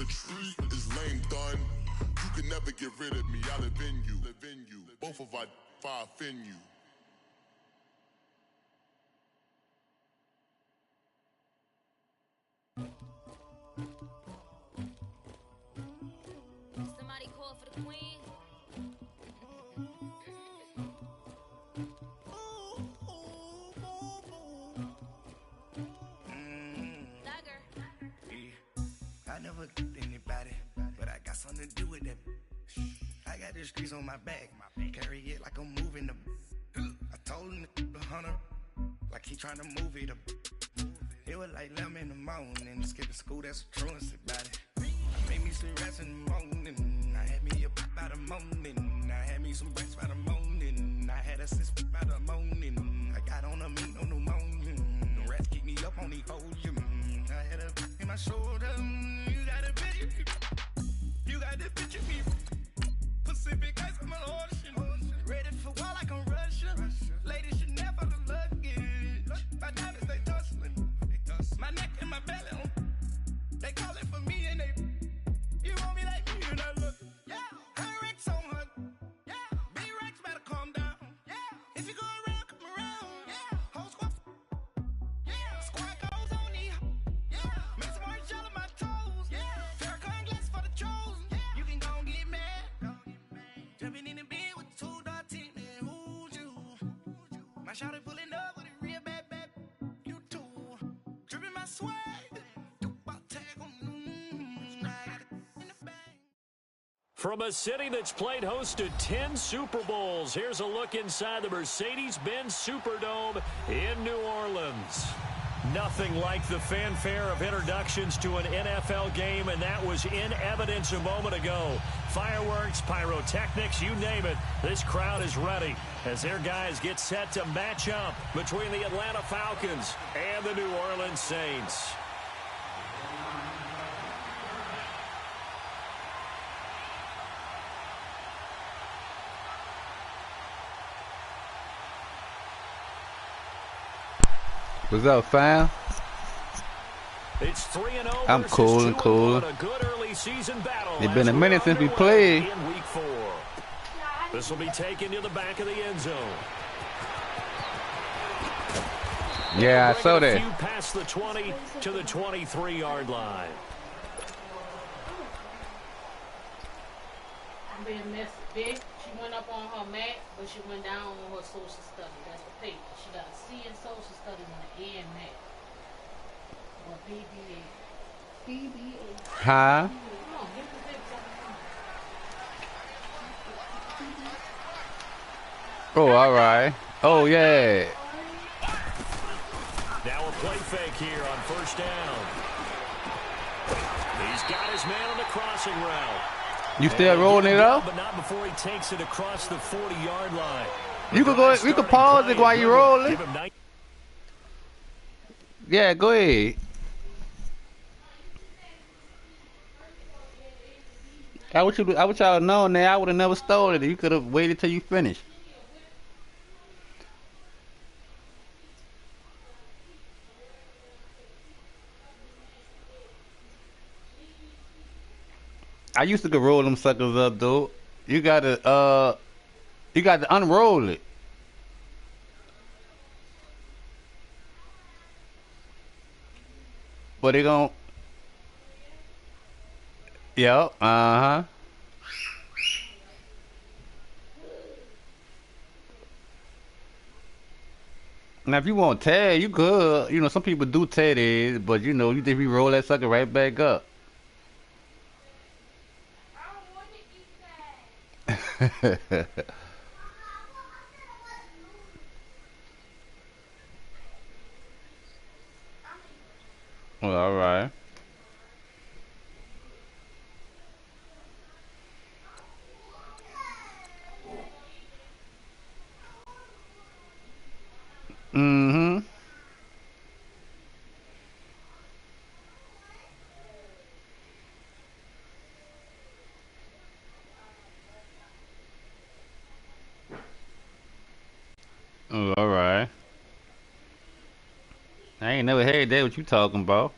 retreat is lame done. You can never get rid of me, I live in you. Both of our fire offend you. Somebody call for the queen. I never anybody, but I got something to do with that. I got the streets on my back, carry it like I'm moving the. I told him the hunter, like he trying to move it up. It was like 11 in the morning, skipping school, that's a truancy about it. I made me some rats in the morning, I had me a pop by the morning, I had me some breaks by the morning, I had a sis by the morning, I got on a meat, no pneumonia, the rats keep me up on the podium, I had a in my shoulder, you got a picture, you got the picture me, Pacific ice on my ocean, ready for war like I'm Russia, ladies should never the luggage, my diamonds they tussling, my neck and my belly on, they call it for me and they, you want me like me and I look, yeah, her Rex on her, yeah, B-Rex better calm down, yeah, if you go around, come around, yeah, whole squad, yeah, squad goes on the, yeah, make some orange gel on my toes, yeah, Farrakhan glass for the chosen, yeah, you can go and get mad, jumping in the bed with 2 dark teeth, man, who's you, my shawty pulling up with a real bad, you too, dripping my swag, From a city that's played host to 10 Super Bowls, here's a look inside the Mercedes-Benz Superdome in New Orleans. Nothing like the fanfare of introductions to an NFL game, and that was in evidence a moment ago. Fireworks, pyrotechnics, you name it. This crowd is ready as their guys get set to match up between the Atlanta Falcons and the New Orleans Saints. What's up, fam? It's 3-0. I'm cool and cool. It's been a minute since we played. In week 4. This will be taken to the back of the end zone. Yeah, I saw that. Past the 20 to the 23-yard line. I'm being messy, big. She went up on her mat, but she went down on her social study. That's the paper. She got a C in social studies on the end mat. Or BBA. BBA. Huh? Come on, give the big something. Oh, all right. Oh, yeah. Now a play fake here on first down. He's got his man on the crossing route. You still rolling it up? But not before he takes it across the 40-yard line. You could go. You could pause it while you rolling. Yeah, go ahead. I wish y'all have known that. I would have never stole it. You could have waited till you finished. I used to go roll them suckers up, dude. You gotta unroll it. But they gon' Yep, uh-huh. Now if you want tear, you could. You know, some people do tear theirs, but you know, you just re-roll that sucker right back up. Well, all right. Mm-hmm. Oh, all right. I ain't never heard that. What you talking about?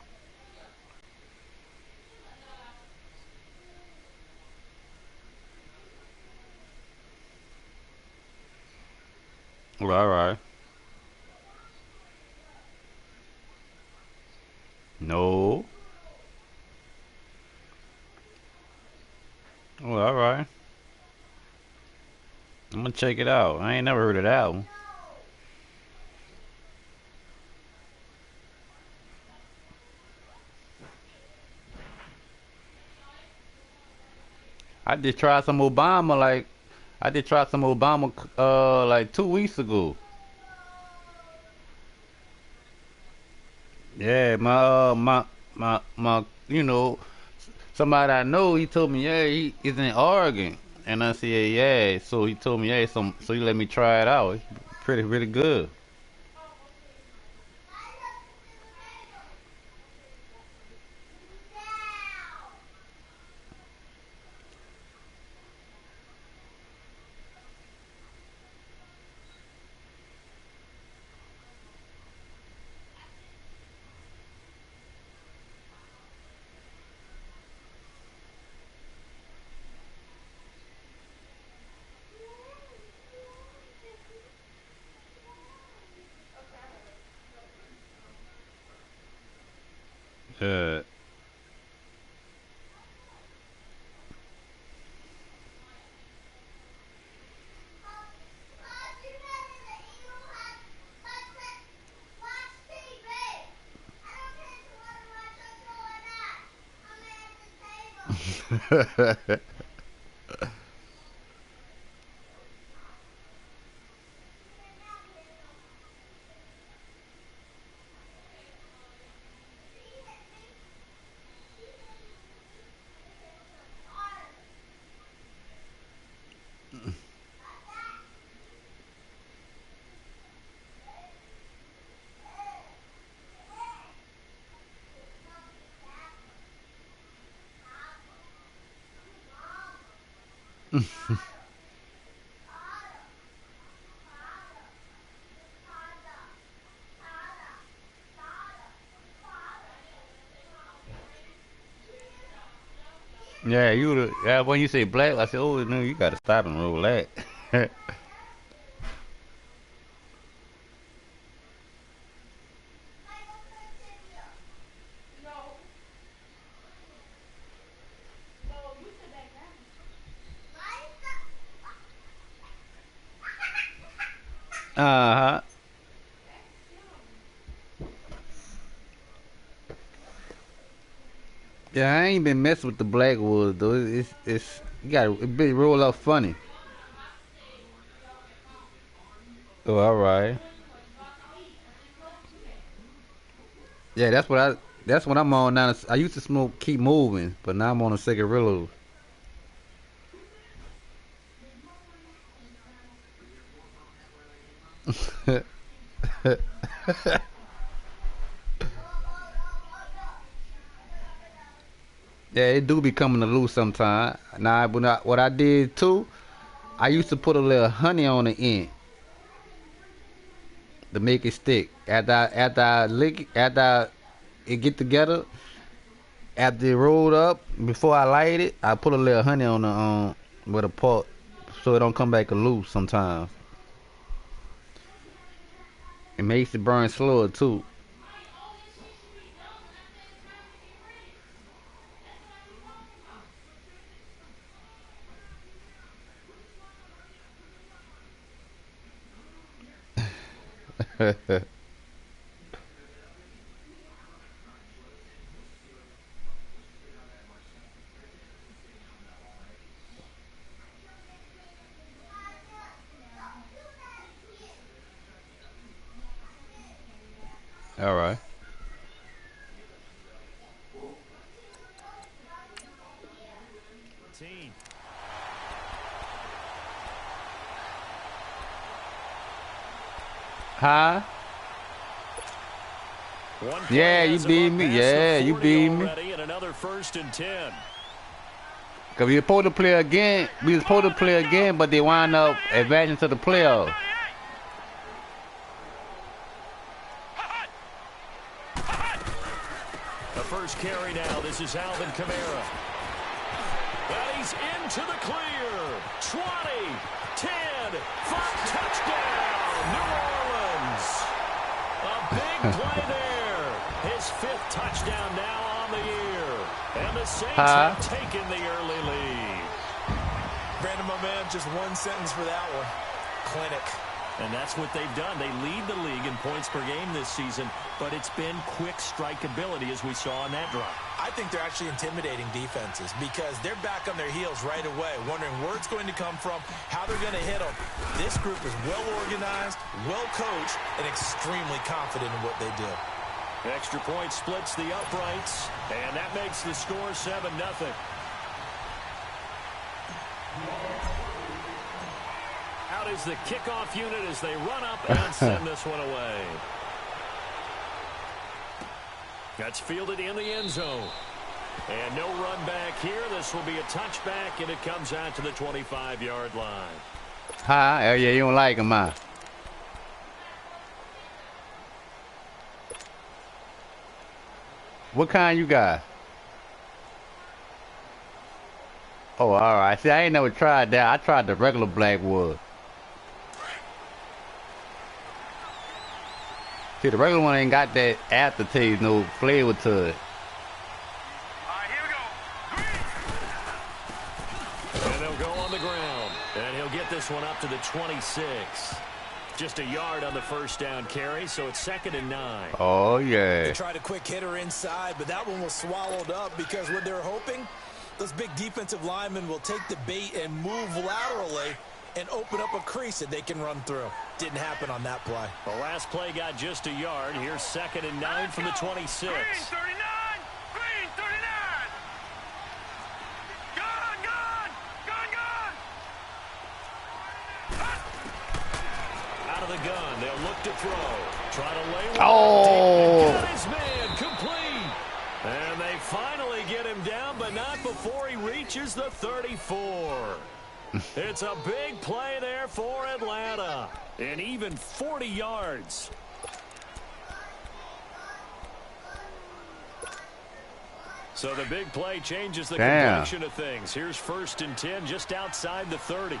Well, all right. No. Well, all right. I'm gonna check it out. I ain't never heard of that one. I just tried some Obama like 2 weeks ago. Yeah, my somebody I know, he told me, yeah, he is in Oregon. And I said, yeah. So he told me, yeah, so he let me try it out. It's pretty good. Uh, yeah, yeah, when you say black, I said, oh, no, you gotta stop and roll that. Uh-huh. Yeah, I ain't been messing with the black wood though. It's you gotta it be roll up funny. Oh, all right. Yeah, that's what I'm on now. I used to smoke keep moving, but now I'm on a cigarillo. Yeah, it do be coming to loose sometime. Now, what I did too, I used to put a little honey on the end to make it stick. After it get together, after it rolled up, before I light it, I put a little honey on the with a pot, so it don't come back loose sometimes. It makes it burn slower too. All right. Huh? Yeah, you beat me. Yeah, you beat me. And another 1st and 10. Cause we were supposed to play again. But they wind up advancing to the playoffs. The first carry now. This is Alvin Kamara. And he's into the clear. 20, 10, 5, touchdown. New Orleans. A big play there. His 5th touchdown now on the year. And the Saints have taken the early lead. Brandon, my man, just one sentence for that one. Clinic. And that's what they've done. They lead the league in points per game this season, but it's been quick strikeability as we saw on that drive. I think they're actually intimidating defenses because they're back on their heels right away, wondering where it's going to come from, how they're going to hit them. This group is well organized, well coached, and extremely confident in what they do. Extra point splits the uprights, and that makes the score 7-0. Out is the kickoff unit as they run up and send this one away. That's fielded in the end zone. And no run back here. This will be a touchback, and it comes out to the 25-yard line. Hi, yeah, you don't like him, huh? What kind you got? Oh, all right. See, I ain't never tried that. I tried the regular black wood. See, the regular one ain't got that aftertaste, no flavor to it. All right, here we go. And they'll go on the ground. And he'll get this one up to the 26. Just a yard on the first down carry, so it's 2nd and 9. Oh, yeah. They tried a quick hitter inside, but that one was swallowed up because what they're hoping, those big defensive linemen will take the bait and move laterally and open up a crease that they can run through. Didn't happen on that play. The last play got just a yard. Here's 2nd and 9 from the 26. Green 39! Green 39! Gone! Gone! Gone! Gone! Out of the gun. They'll look to throw. Try to lay one. Oh! Got his man complete. And they finally get him down, but not before he reaches the 34. It's a big play there for Atlanta. And even 40 yards. So the big play changes the complexion of things. Here's 1st and 10 just outside the 30.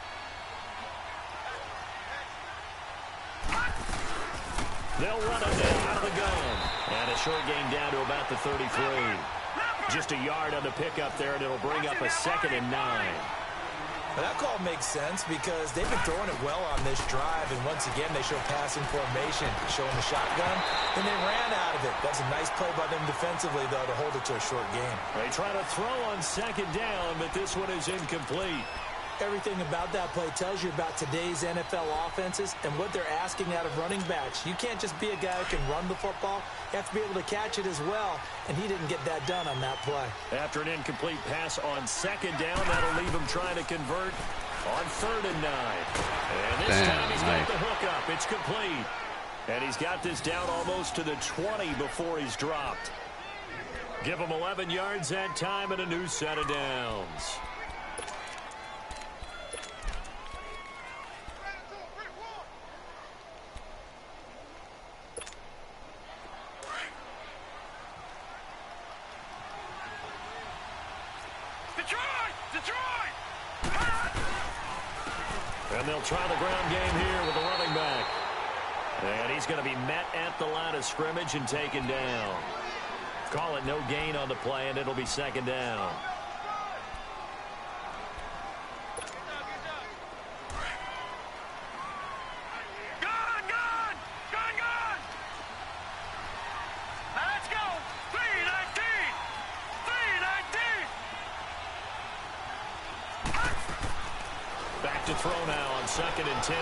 They'll run it down out of the gun. And a short gain down to about the 33. Just a yard on the pickup there, and it'll bring up a 2nd and 9. That call makes sense because they've been throwing it well on this drive, and once again they show passing formation, showing the shotgun, and they ran out of it. That's a nice play by them defensively, though, to hold it to a short game. They try to throw on 2nd down, but this one is incomplete. Everything about that play tells you about today's NFL offenses and what they're asking out of running backs. You can't just be a guy who can run the football. You have to be able to catch it as well, and he didn't get that done on that play. After an incomplete pass on 2nd down, that'll leave him trying to convert on 3rd and 9. And this time he's got the hook up. It's complete. And he's got this down almost to the 20 before he's dropped. Give him 11 yards that time and a new set of downs. And they'll try the ground game here with the running back. And he's going to be met at the line of scrimmage and taken down. Call it no gain on the play, and it'll be 2nd down. Let's go! 319! 319! Back to throw now on 2nd and 10.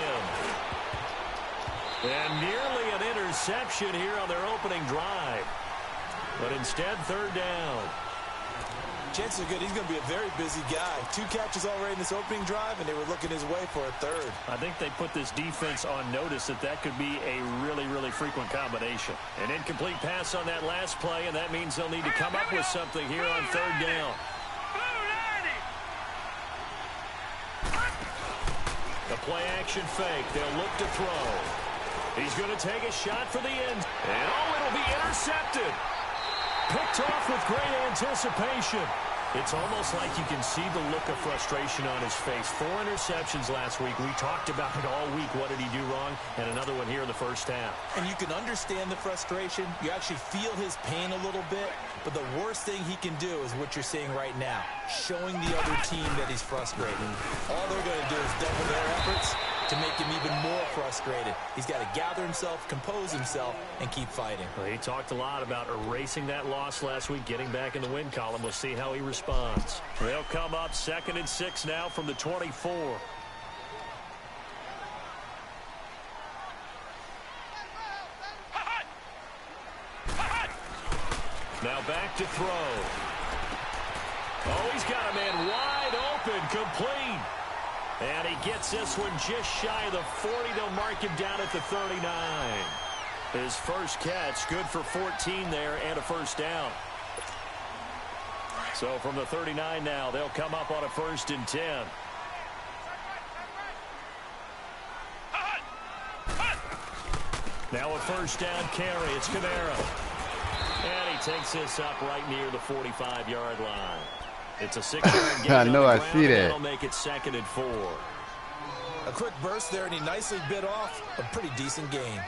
And nearly an interception here on their opening drive. But instead, 3rd down. Chances are good he's going to be a very busy guy. 2 catches already in this opening drive, and they were looking his way for a 3rd. I think they put this defense on notice that could be a really, really frequent combination. An incomplete pass on that last play, and that means they'll need to come up with something here on 3rd down. The play action fake. They'll look to throw. He's going to take a shot for the end. And it'll be intercepted. Picked off with great anticipation. It's almost like you can see the look of frustration on his face. 4 interceptions last week. We talked about it all week. What did he do wrong? And another one here in the first half. And you can understand the frustration. You actually feel his pain a little bit. But the worst thing he can do is what you're seeing right now, showing the other team that he's frustrated. All they're going to do is double their efforts to make him even more frustrated. He's got to gather himself, compose himself, and keep fighting. Well, he talked a lot about erasing that loss last week, getting back in the win column. We'll see how he responds. They'll come up 2nd and 6 now from the 24. Now back to throw. Oh, he's got a man wide open, complete. And he gets this one just shy of the 40. They'll mark him down at the 39. His first catch, good for 14 there and a first down. So from the 39 now, they'll come up on a 1st and 10. Now a first down carry. It's Kamara. And he takes this up right near the 45-yard line. It's a 6-yard gain. I know, I see that. That'll make it 2nd and 4. A quick burst there, and he nicely bit off a pretty decent gain.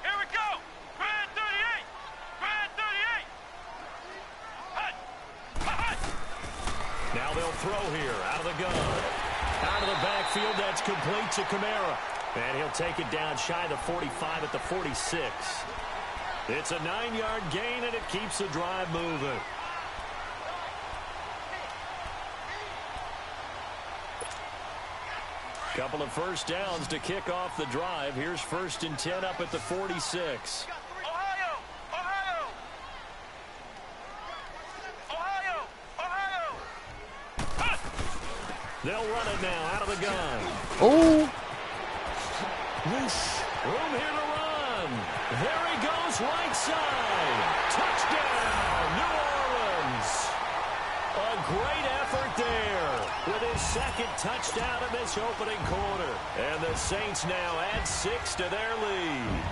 Here we go. Brand 38. Brand 38. Now they'll throw here out of the gun. Out of the backfield, that's complete to Kamara. And he'll take it down shy of the 45 at the 46. It's a 9-yard gain, and it keeps the drive moving. Couple of first downs to kick off the drive. Here's 1st and 10 up at the 46. Ohio. Ohio. Ohio. Ohio. They'll run it now out of the gun. Oh. Room here to run. There he goes, right side. Touchdown, New Orleans. A great effort there with his 2nd touchdown in this opening quarter. And the Saints now add 6 to their lead.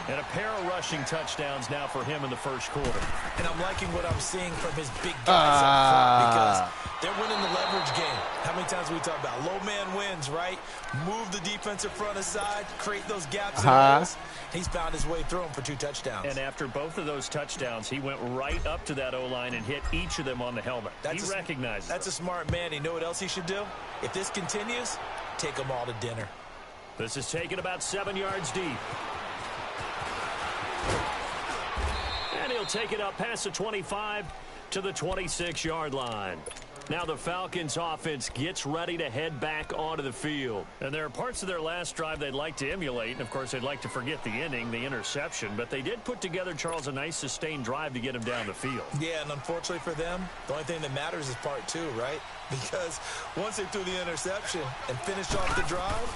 And a pair of rushing touchdowns now for him in the first quarter. And I'm liking what I'm seeing from his big guys up front because they're winning the leverage game. How many times we talk about low man wins, right? Move the defensive front aside, create those gaps in holes. He's found his way through them for 2 touchdowns. And after both of those touchdowns, he went right up to that O-line and hit each of them on the helmet. He recognizes That's a smart man. You know what else he should do? If this continues, take them all to dinner. This is taken about 7 yards deep. And he'll take it up past the 25 to the 26-yard line. Now the Falcons offense gets ready to head back onto the field. And there are parts of their last drive they'd like to emulate. And, of course, they'd like to forget the inning, the interception. But they did put together, Charles, a nice sustained drive to get him down the field. Yeah, and unfortunately for them, the only thing that matters is part 2, right? Because once they threw the interception and finished off the drive,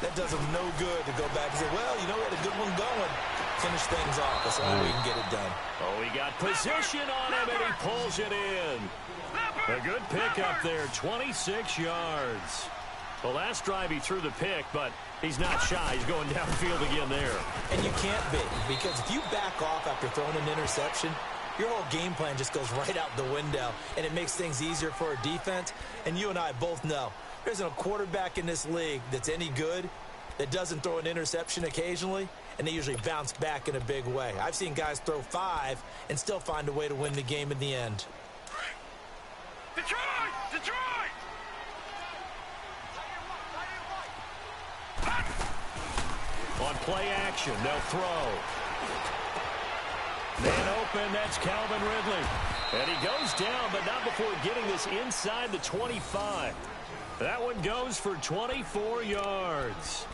that does them no good to go back and say, well, you know, we had a good one going. Finish things off. That's the only way we can get it done. Oh, he got position on him, and he pulls it in. A good pick up there, 26 yards. The last drive he threw the pick, but he's not shy. He's going downfield again there. And you can't be, because if you back off after throwing an interception, your whole game plan just goes right out the window, and it makes things easier for a defense. And you and I both know there isn't a quarterback in this league that's any good that doesn't throw an interception occasionally, and they usually bounce back in a big way. I've seen guys throw 5 and still find a way to win the game in the end. Detroit! Detroit! On play action, they'll throw. Man open, that's Calvin Ridley. And he goes down, but not before getting this inside the 25. That one goes for 24 yards.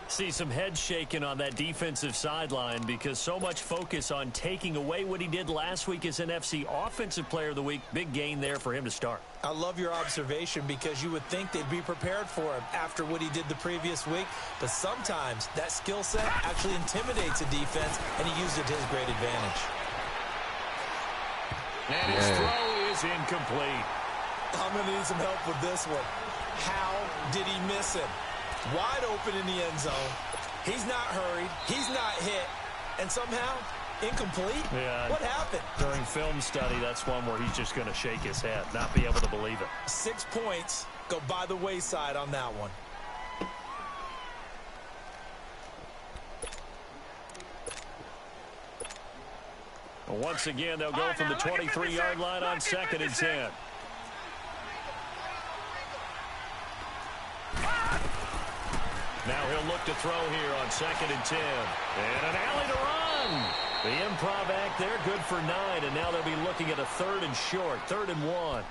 See some head shaking on that defensive sideline because so much focus on taking away what he did last week as NFC Offensive Player of the Week. Big gain there for him to start. I love your observation because you would think they'd be prepared for him after what he did the previous week. But sometimes that skill set actually intimidates a defense, and he used it to his great advantage. And his throw is incomplete. I'm going to need some help with this one. How did he miss him? Wide open in the end zone. He's not hurried. He's not hit. And somehow, incomplete? Yeah. What happened? During film study, that's one where he's just going to shake his head, not be able to believe it. 6 points go by the wayside on that one. Once again, they'll go from the 23-yard line on 2nd and 10. Now he'll look to throw here on 2nd and 10. And an alley to run. The improv act there, good for 9. And now they'll be looking at a 3rd and short, 3rd and 1.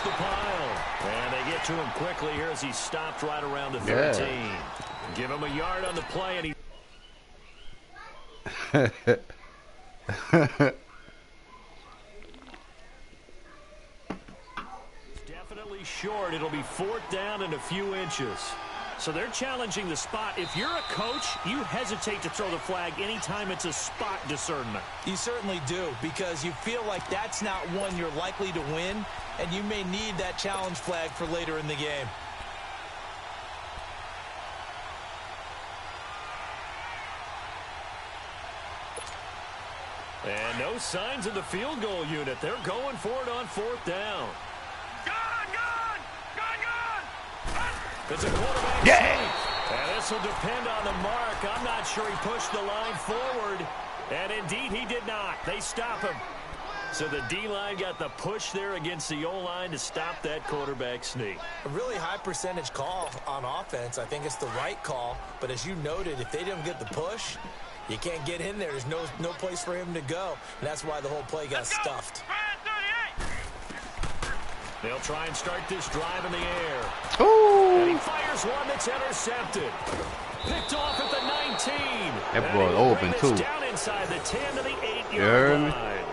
The pile. And they get to him quickly here as he stopped right around the 13. Yeah. Give him a yard on the play, and he... It's definitely short. It'll be 4th down and a few inches. So they're challenging the spot. If you're a coach, you hesitate to throw the flag anytime it's a spot discernment. You certainly do, because you feel like that's not one you're likely to win, and you may need that challenge flag for later in the game. And no signs of the field goal unit. They're going for it on 4th down. It's a quarterback sneak. And this will depend on the mark. I'm not sure he pushed the line forward. And indeed, he did not. They stop him. So the D-line got the push there against the O-line to stop that quarterback sneak. A really high percentage call on offense. I think it's the right call. But as you noted, if they didn't get the push, you can't get in there. There's no place for him to go. And that's why the whole play got stuffed. They'll try and start this drive in the air. Ooh. And he fires one that's intercepted. Picked off at the 19. That ball open, too. Down inside the 10 to the 8-yard line.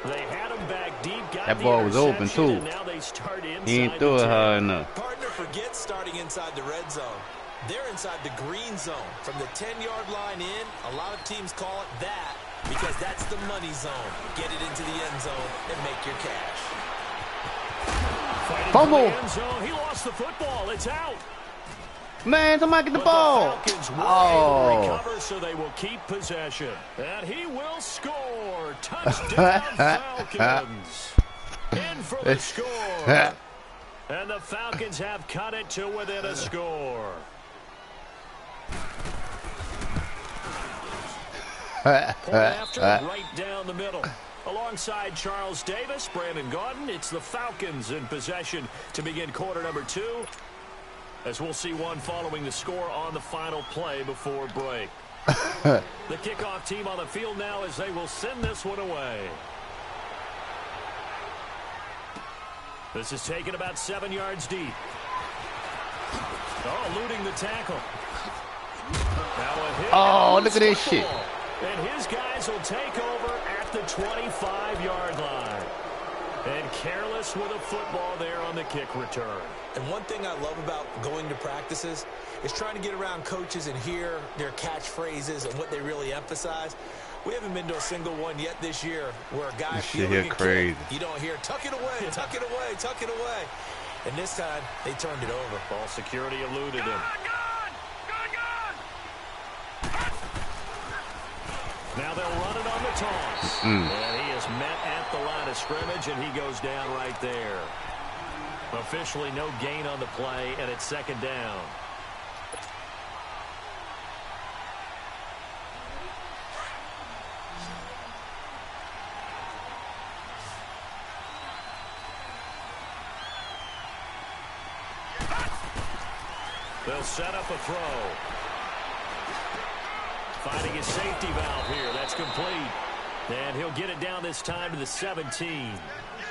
They had him back deep. That ball was open, too. Now they start inside. He ain't threw it high enough. Partner forgets starting inside the red zone. They're inside the green zone. From the 10-yard line in, a lot of teams call it that because that's the money zone. Get it into the end zone and make your cash. Fumble. He lost the football. It's out. Man, somebody get the ball. Oh. Recover, so they will keep possession. And he will score. Touchdown, Falcons. In for the score. And the Falcons have cut it to within a score. Point after, right down the middle. Alongside Charles Davis, Brandon Gaudin, it's the Falcons in possession to begin quarter number 2. As we'll see one following the score on the final play before break. The kickoff team on the field now as they will send this one away. This is taken about 7 yards deep. Oh, eluding the tackle. Now a hit. Oh, look at this shit. And his guys will take over at the 25-yard line. And careless with a football there on the kick return. And one thing I love about going to practices is trying to get around coaches and hear their catchphrases and what they really emphasize. We haven't been to a single one yet this year where a guy fielding a kick, you don't hear, tuck it away, tuck it away, tuck it away. And this time, they turned it over. Ball security eluded him. Now they'll run it on the toss. And he is met at the line of scrimmage, and he goes down right there. Officially no gain on the play, and it's second down. They'll set up a throw. Finding his safety valve here. That's complete. And he'll get it down this time to the 17.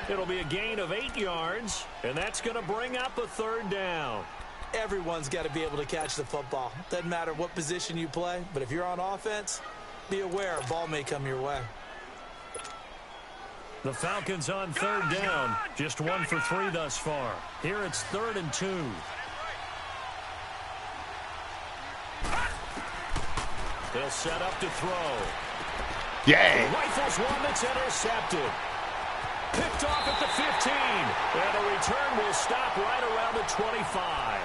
It'll be a gain of 8 yards, and that's going to bring up a third down. Everyone's got to be able to catch the football. Doesn't matter what position you play, but if you're on offense, be aware a ball may come your way. The Falcons on third down. Just 1 for 3 thus far. Here it's 3rd and 2. They'll set up to throw. Yeah. Rifles one that's intercepted. Picked off at the 15. And a return will stop right around the 25.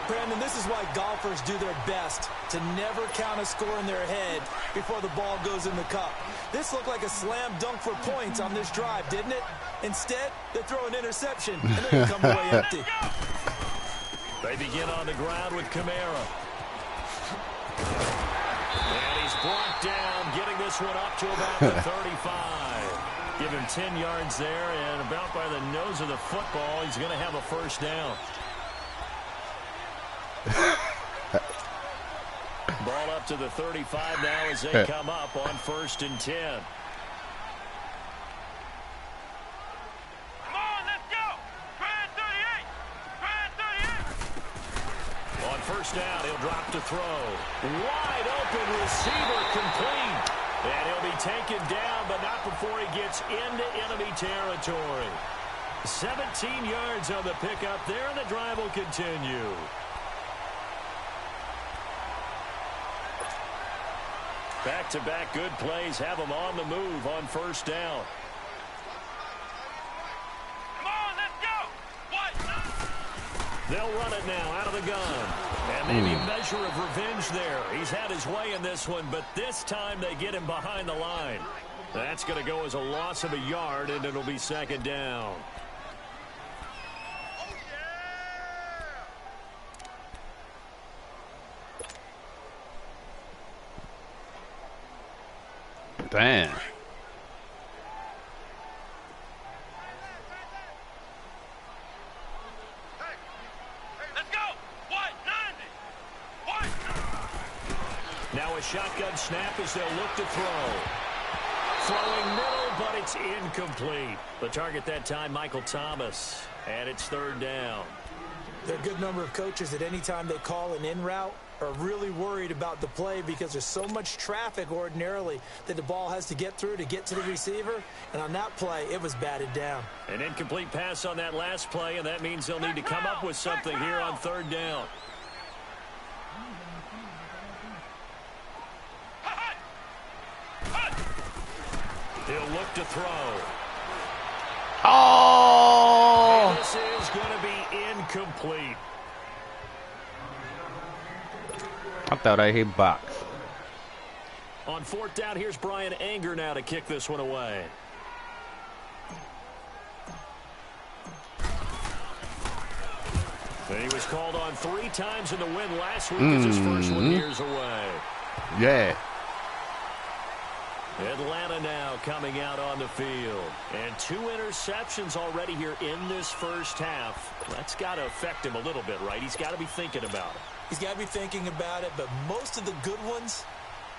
Brandon, this is why golfers do their best to never count a score in their head before the ball goes in the cup. This looked like a slam dunk for points on this drive, didn't it? Instead, they throw an interception, and then they come away empty. They begin on the ground with Kamara. And he's brought down, getting this one up to about the 35. Give him 10 yards there, and about by the nose of the football, he's going to have a first down. Ball up to the 35 now as they come up on 1st and 10. Come on, let's go. Brand 38. Brand 38. On 1st down, he'll drop to throw. Wide open receiver complete. And he'll be taken down, but not before he gets into enemy territory. 17 yards on the pickup there, and the drive will continue. Back-to-back good plays have them on the move on 1st down. Come on, let's go. What? They'll run it now out of the gun. And maybe a measure of revenge there. He's had his way in this one, but this time they get him behind the line. That's going to go as a loss of a yard, and it'll be 2nd down. Damn. Let's go. What? 90. What? Now a shotgun snap as they'll look to throw. Throwing middle, but it's incomplete. The target that time, Michael Thomas. And it's 3rd down. There are a good number of coaches that any time they call an in route are really worried about the play because there's so much traffic ordinarily that the ball has to get through to get to the receiver. And on that play, it was batted down. An incomplete pass on that last play, and that means they'll need to come up with something here on 3rd down. He'll look to throw. Oh! And this is going to be incomplete. I thought I hit box. On 4th down, here's Brian Anger now to kick this one away. And he was called on 3 times in the win last week as his first one years away. Yeah. Atlanta now coming out on the field. And 2 interceptions already here in this first half. That's got to affect him a little bit, right? He's got to be thinking about it. He's got to be thinking about it, but most of the good ones,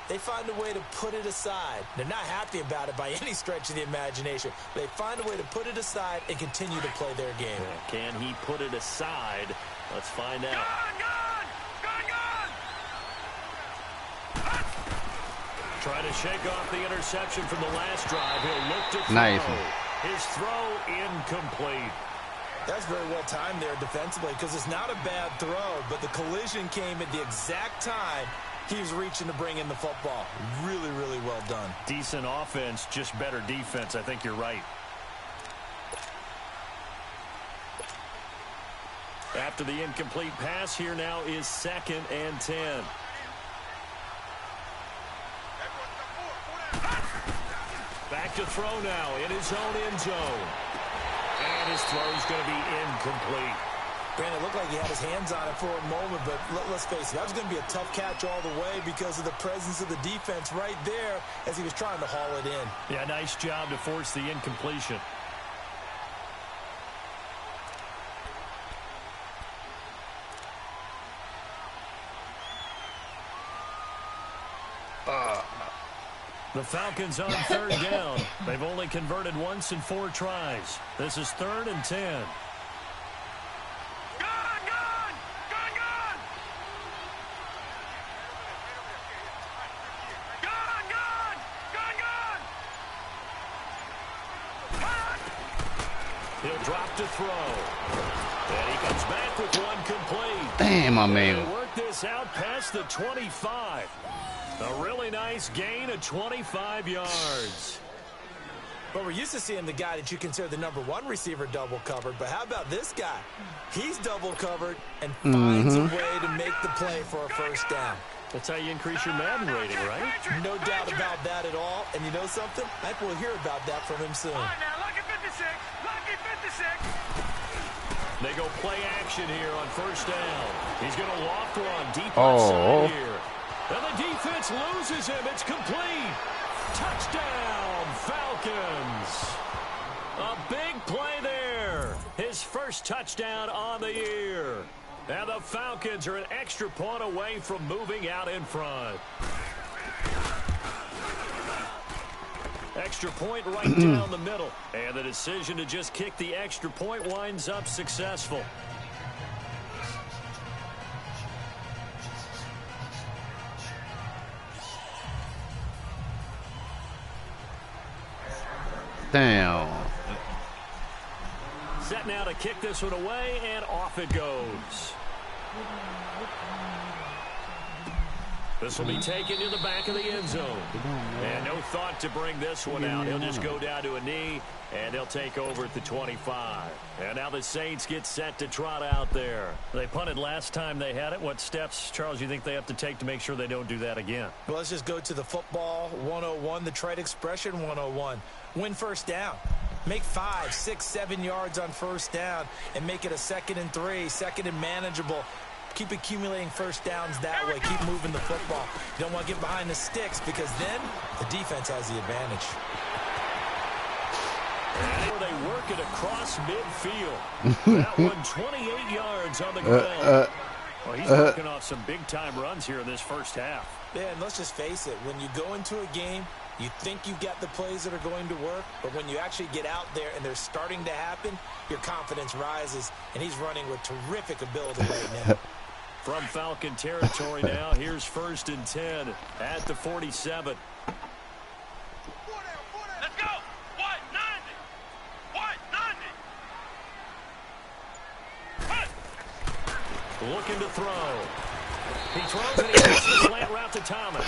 they find a way to put it aside. They're not happy about it by any stretch of the imagination. They find a way to put it aside and continue to play their game. Can he put it aside? Let's find out. Trying to shake off the interception from the last drive. He'll look to throw. Nice. His throw incomplete. That's very well timed there defensively because it's not a bad throw, but the collision came at the exact time he was reaching to bring in the football. Really, really well done. Decent offense, just better defense. I think you're right. After the incomplete pass, here now is 2nd and 10. Back to throw now in his own end zone. And his throw is going to be incomplete. Brandon, it looked like he had his hands on it for a moment, but let's face it, that was going to be a tough catch all the way because of the presence of the defense right there as he was trying to haul it in. Yeah, nice job to force the incompletion. The Falcons on 3rd down. They've only converted once in 4 tries. This is 3rd and 10. He'll drop to throw. And he comes back with one complete. Damn, my man. They work this out past the 25. A really nice gain of 25 yards. But we're used to seeing the guy that you consider the #1 receiver double covered. But how about this guy? He's double covered and finds a way to make the play for a first down. That's how you increase your Madden rating, right? No doubt about that at all. And you know something? I think we'll hear about that from him soon. All right, now, lucky 56. Lucky 56. They go play action here on first down. He's going to loft one deep Oh. outside here. And the defense loses him. It's complete. Touchdown, Falcons. A big play there. His first touchdown on the year. And the Falcons are an extra point away from moving out in front. Extra point right down the middle. And the decision to just kick the extra point winds up successful. Damn. Set now to kick this one away, and off it goes. This will be taken to the back of the end zone. And no thought to bring this one out. He'll just go down to a knee, and they'll take over at the 25. And now the Saints get set to trot out there. They punted last time they had it. What steps, Charles, you think they have to take to make sure they don't do that again? Well, let's just go to the football 101, the trade expression 101. Win first down. Make 5, 6, 7 yards on first down and make it a 2nd and 3, 2nd and manageable. Keep accumulating first downs that way. Keep moving the football. You don't want to get behind the sticks because then the defense has the advantage. And they work it across midfield. That one 28 yards on the ground. Well, he's working off some big-time runs here in this first half. Yeah, and let's just face it. When you go into a game, you think you got the plays that are going to work, but when you actually get out there and they're starting to happen, your confidence rises, and he's running with terrific ability right now. From Falcon territory now, here's 1st and 10 at the 47. Let's go. What? 90. What? 90. Looking to throw. He throws and he hits the slant route to Thomas.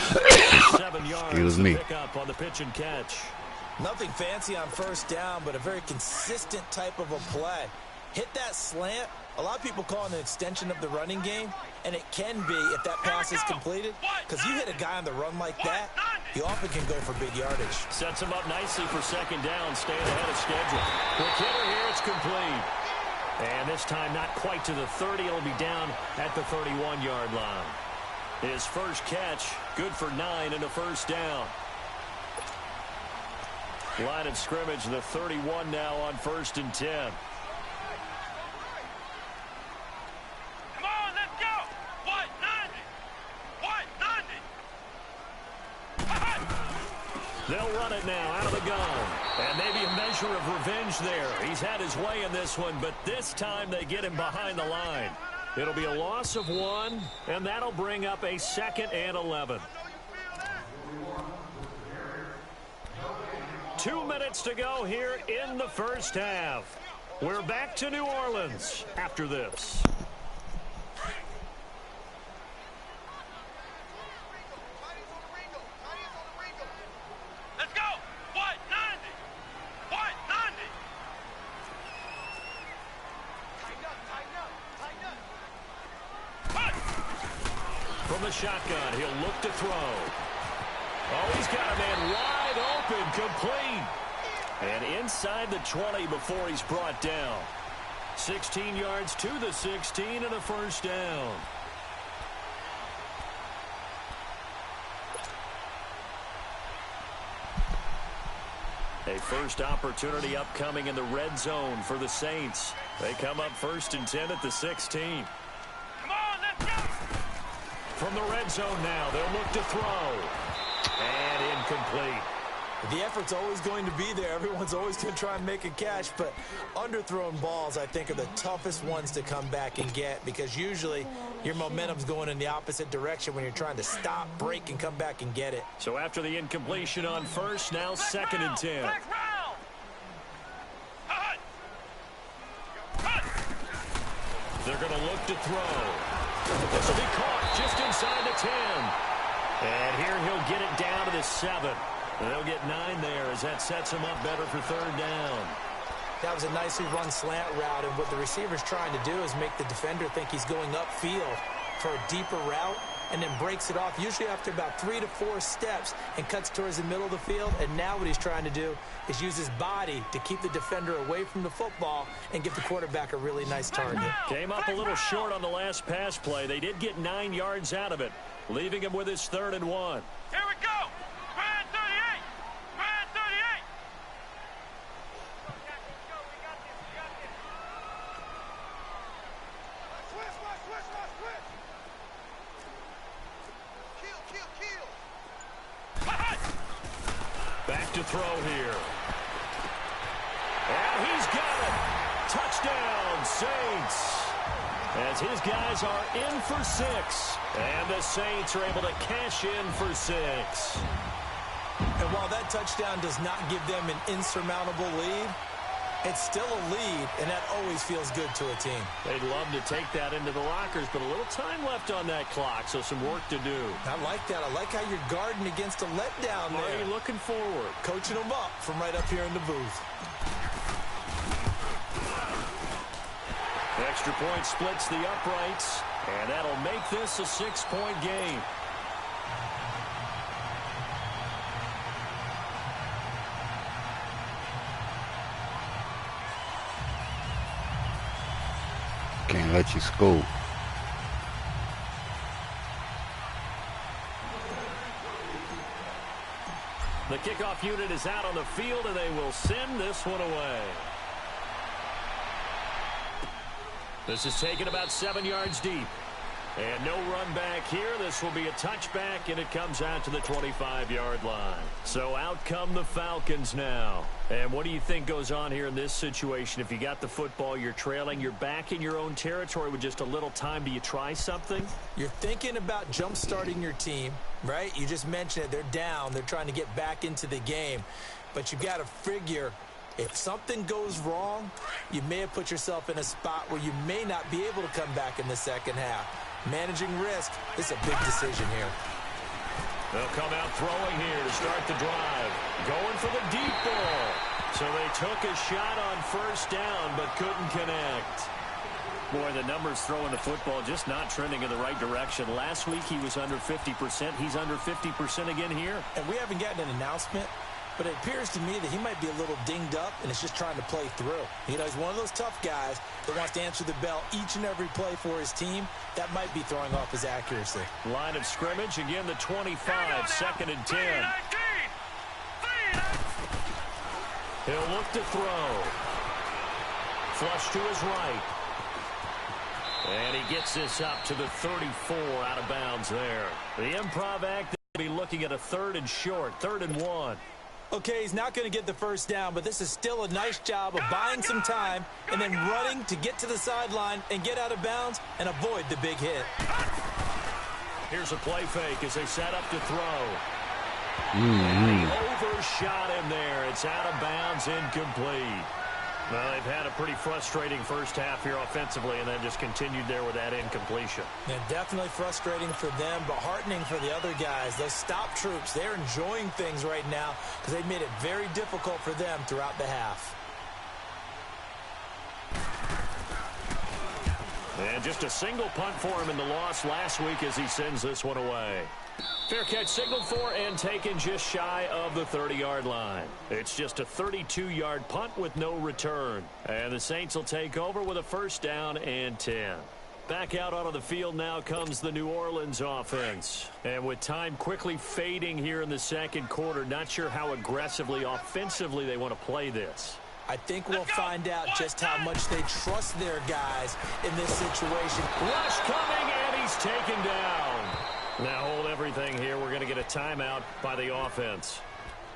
7 yards. Excuse me. Pick up on the pitch and catch. Nothing fancy on first down, but a very consistent type of a play. Hit that slant. A lot of people call it an extension of the running game, and it can be if that pass is completed, because you hit a guy on the run like that, he often can go for big yardage. Sets him up nicely for 2nd down, staying ahead of schedule. Quick hitter here, it's complete. And this time not quite to the 30, it'll be down at the 31-yard line. His first catch, good for 9 and a first down. Line of scrimmage, the 31 now on 1st and 10. Come on, let's go. What? 90. What? 90. They'll run it now out of the gun. And maybe a measure of revenge there. He's had his way in this one, but this time they get him behind the line. It'll be a loss of 1, and that'll bring up a 2nd and 11. 2 minutes to go here in the first half. We're back to New Orleans after this. Let's go. What? 90. What? 90. What? From the shotgun, he'll look to throw. Oh, he's got a man wide open, complete. And inside the 20 before he's brought down. 16 yards to the 16 and a first down. A first opportunity upcoming in the red zone for the Saints. They come up 1st and 10 at the 16. Come on, let's go. From the red zone now, they'll look to throw. And incomplete. The effort's always going to be there. Everyone's always going to try and make a catch, but underthrown balls, I think, are the toughest ones to come back and get because usually your momentum's going in the opposite direction when you're trying to stop, break, and come back and get it. So after the incompletion on first, now 2nd and 10. Next round. They're going to look to throw. This will be caught just inside the 10. And here he'll get it down to the 7. They'll get 9 there as that sets him up better for third down. That was a nicely run slant route, and what the receiver's trying to do is make the defender think he's going upfield for a deeper route, and then breaks it off, usually after about 3 to 4 steps, and cuts towards the middle of the field. And now what he's trying to do is use his body to keep the defender away from the football and give the quarterback a really nice target. Came up a little short on the last pass play. They did get 9 yards out of it, leaving him with his 3rd and 1. Here we go. Red 38. Red 38. We got this. Switch. Kill. Back to throw here. And he's got it. Touchdown, Saints. As his guys are in for 6. And the Saints are able to cash in for 6. And while that touchdown does not give them an insurmountable lead, it's still a lead, and that always feels good to a team. They'd love to take that into the lockers, but a little time left on that clock, so some work to do. I like that. I like how you're guarding against a letdown there. Already looking forward. Coaching them up from right up here in the booth. Extra point splits the uprights, and that'll make this a 6-point game. Can't let you score. The kickoff unit is out on the field, and they will send this one away. This is taken about 7 yards deep. And no run back here. This will be a touchback, and it comes out to the 25-yard line. So out come the Falcons now. And what do you think goes on here in this situation? If you got the football, you're trailing, you're back in your own territory with just a little time. Do you try something? You're thinking about jump-starting your team, right? You just mentioned it. They're down. They're trying to get back into the game. But you've got to figure, if something goes wrong, you may have put yourself in a spot where you may not be able to come back in the second half. Managing risk is a big decision here. They'll come out throwing here to start the drive. Going for the deep ball. So they took a shot on first down but couldn't connect. Boy, the numbers throwing the football just not trending in the right direction. Last week he was under 50%. He's under 50% again here. And we haven't gotten an announcement, but it appears to me that he might be a little dinged up and is just trying to play through. You know, he's one of those tough guys that wants to answer the bell each and every play for his team. That might be throwing off his accuracy. Line of scrimmage, again the 25, 2nd and 10. He'll look to throw. Flush to his right. And he gets this up to the 34 out of bounds there. The improv act will be looking at a 3rd and short, 3rd and 1. Okay, he's not going to get the first down, but this is still a nice job of buying some time and then running to get to the sideline and get out of bounds and avoid the big hit. Here's a play fake as they set up to throw. And he overshot him there. It's out of bounds, incomplete. Well, they've had a pretty frustrating first half here offensively and then just continued there with that incompletion. Yeah, definitely frustrating for them, but heartening for the other guys. Those stop troops, they're enjoying things right now because they've made it very difficult for them throughout the half. And just a single punt for him in the loss last week as he sends this one away. Fair catch signaled for and taken just shy of the 30-yard line. It's just a 32-yard punt with no return. And the Saints will take over with a 1st down and 10. Back out onto the field now comes the New Orleans offense. And with time quickly fading here in the second quarter, not sure how aggressively, offensively they want to play this. I think we'll find out just how much they trust their guys in this situation. Rush coming, and he's taken down. Now hold everything here. We're going to get a timeout by the offense.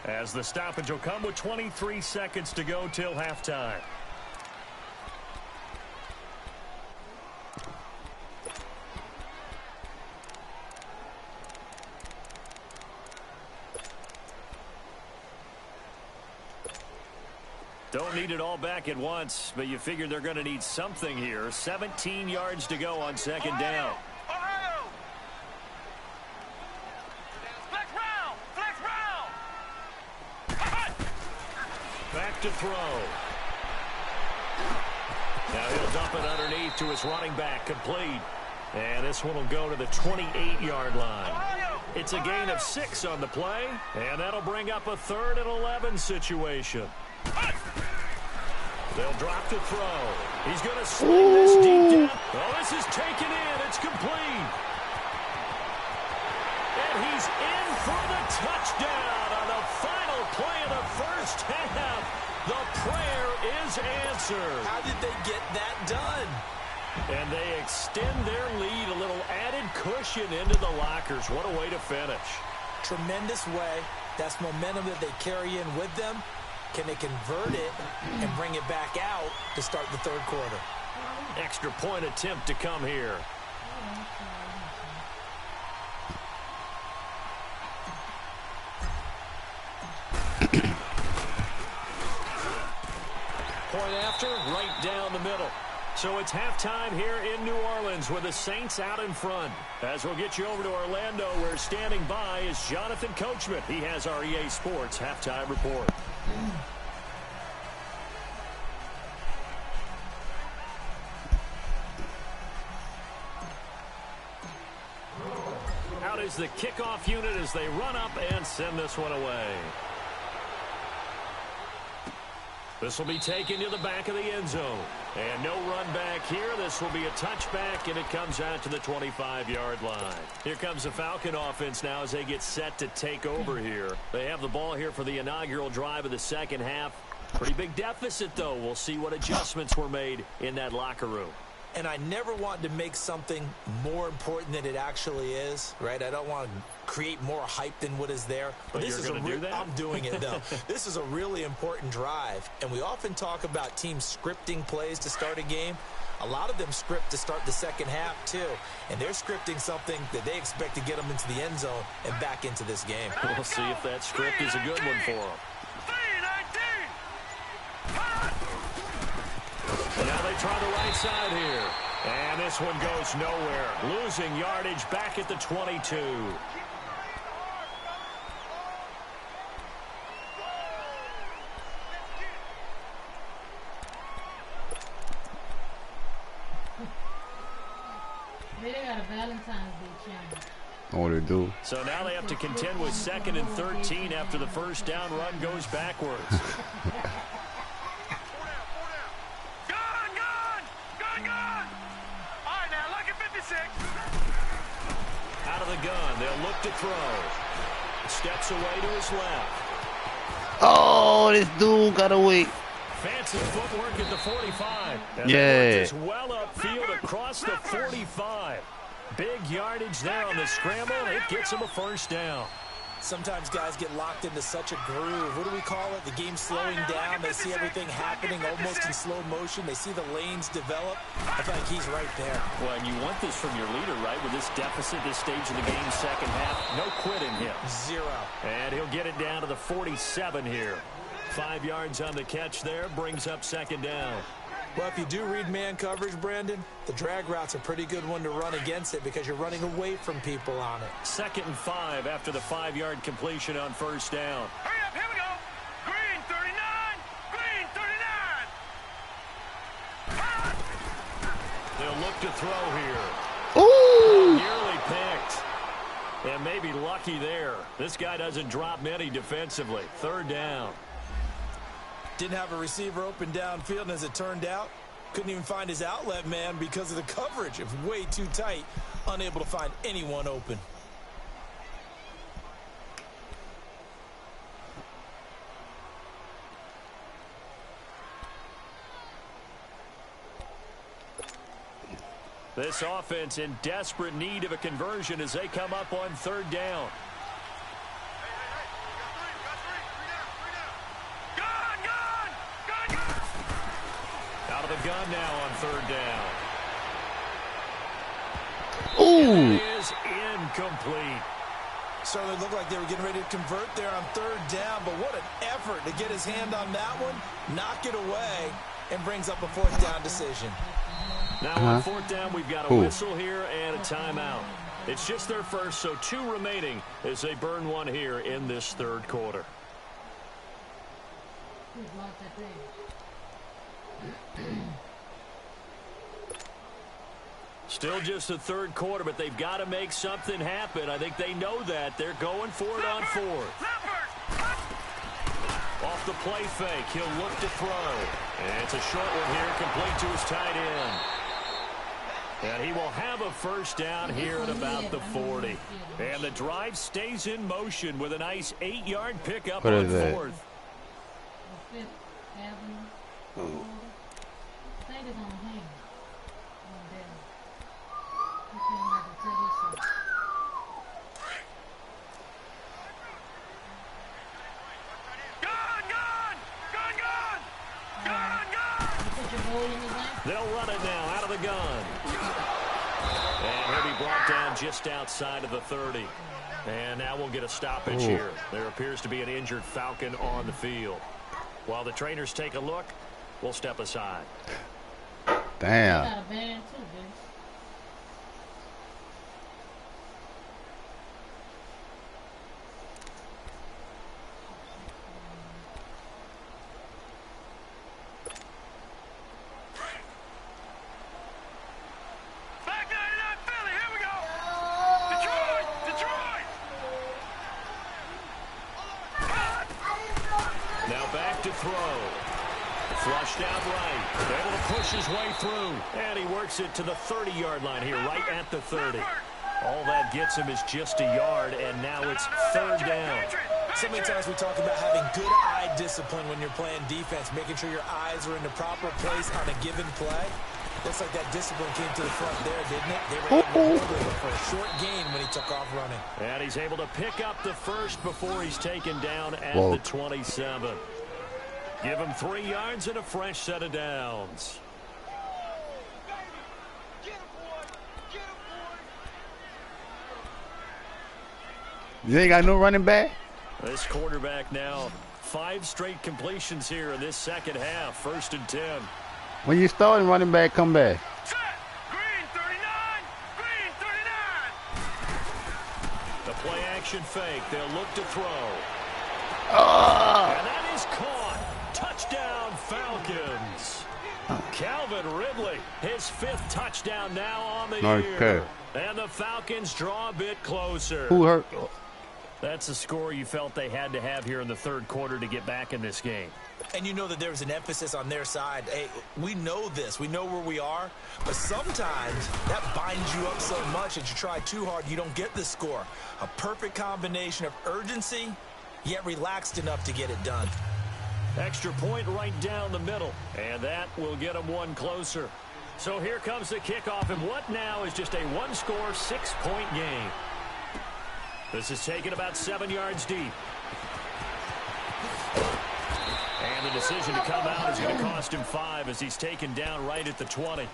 As the stoppage will come with 23 seconds to go till halftime. Don't need it all back at once, but you figure they're going to need something here. 17 yards to go on second down. Ohio! Flex round! Flex round! Back to throw. Now he'll dump it underneath to his running back, complete. And this one will go to the 28-yard line. It's a gain of 6 on the play, and that'll bring up a 3rd and 11 situation. They'll drop to throw. He's going to sling this deep down. Oh, this is taken in. It's complete. And he's in for the touchdown on the final play of the first half. The prayer is answered. How did they get that done? And they extend their lead, a little added cushion into the lockers. What a way to finish. Tremendous way. That's momentum that they carry in with them. Can they convert it and bring it back out to start the third quarter? Extra point attempt to come here. Point after, right down the middle. So it's halftime here in New Orleans with the Saints out in front. As we'll get you over to Orlando, where standing by is Jonathan Coachman. He has our EA Sports halftime report. Out is the kickoff unit as they run up and send this one away. This will be taken to the back of the end zone. And no run back here. This will be a touchback, and it comes out to the 25-yard line. Here comes the Falcon offense now as they get set to take over here. They have the ball here for the inaugural drive of the second half. Pretty big deficit, though. We'll see what adjustments were made in that locker room. And I never want to make something more important than it actually is, right? I don't want to create more hype than what is there. But this is do that? I'm doing it, though. This is a really important drive. And we often talk about teams scripting plays to start a game. A lot of them script to start the second half, too. And they're scripting something that they expect to get them into the end zone and back into this game. We'll see if that script is a good one for them. Now they try the right side here. And this one goes nowhere. Losing yardage back at the 22. They got a Valentine's Day challenge. Oh, they do. So now they have to contend with 2nd and 13 after the first down run goes backwards. Out of the gun, they'll look to throw. Steps away to his left. Oh, this dude got away. Fancy footwork at the 45. And yeah. Just well upfield across the 45. Big yardage there on the scramble. It gets him a first down. Sometimes guys get locked into such a groove. What do we call it? The game's slowing down. They see everything happening almost in slow motion. They see the lanes develop. I feel like he's right there. Well, and you want this from your leader, right? With this deficit, this stage of the game, second half, no quit in him. 0. And he'll get it down to the 47 here. 5 yards on the catch there, brings up second down. Well, if you do read man coverage, Brandon, the drag route's a pretty good one to run against it because you're running away from people on it. 2nd and 5 after the 5-yard completion on first down. Hurry up, here we go. Green 39, green 39. They'll look to throw here. Ooh! Nearly picked. And maybe lucky there. This guy doesn't drop many defensively. 3rd down. Didn't have a receiver open downfield, and as it turned out, couldn't even find his outlet man because of the coverage. It was way too tight, unable to find anyone open. This offense in desperate need of a conversion as they come up on 3rd down. Out of the gun now on 3rd down. Ooh! It is incomplete. Certainly looked like they were getting ready to convert there on third down, but what an effort to get his hand on that one, knock it away, and brings up a fourth down decision. Now on fourth down, we've got a whistle here and a timeout. It's just their first, so 2 remaining as they burn one here in this third quarter. Still just the third quarter, but they've got to make something happen. I think they know that. They're going for it on fourth. Off the play fake, he'll look to throw. And it's a short one here, complete to his tight end. And he will have a first down here at about the 40. And the drive stays in motion with a nice 8-yard pickup on fourth. They'll run it now out of the gun. And he'll be brought down just outside of the 30. And now we'll get a stoppage here. There appears to be an injured Falcon on the field. While the trainers take a look, we'll step aside. Damn. Flushed out right. Able to push his way through. And he works it to the 30-yard line here, right at the 30. All that gets him is just a yard, and now it's third down. So many times we talk about having good eye discipline when you're playing defense, making sure your eyes are in the proper place on a given play. Looks like that discipline came to the front there, didn't it? They were able to hold him for a short gain when he took off running. And he's able to pick up the first before he's taken down at the 27. Give him 3 yards and a fresh set of downs. You ain't got no running back? This quarterback now, 5 straight completions here in this second half. 1st and 10. When you start and running back, come back. Set. Green 39. Green 39. The play action fake. They'll look to throw. And that is caught. Touchdown, Falcons. Calvin Ridley, his 5th touchdown now on the year. And the Falcons draw a bit closer. Who hurt? That's the score you felt they had to have here in the third quarter to get back in this game. And you know that there was an emphasis on their side. Hey, we know this. We know where we are. But sometimes that binds you up so much that you try too hard, you don't get the score. A perfect combination of urgency, yet relaxed enough to get it done. Extra point right down the middle, and that will get them one closer. So here comes the kickoff, and what now is just a 1-score, 6-point game. This is taken about 7 yards deep. And the decision to come out is going to cost him 5 as he's taken down right at the 20.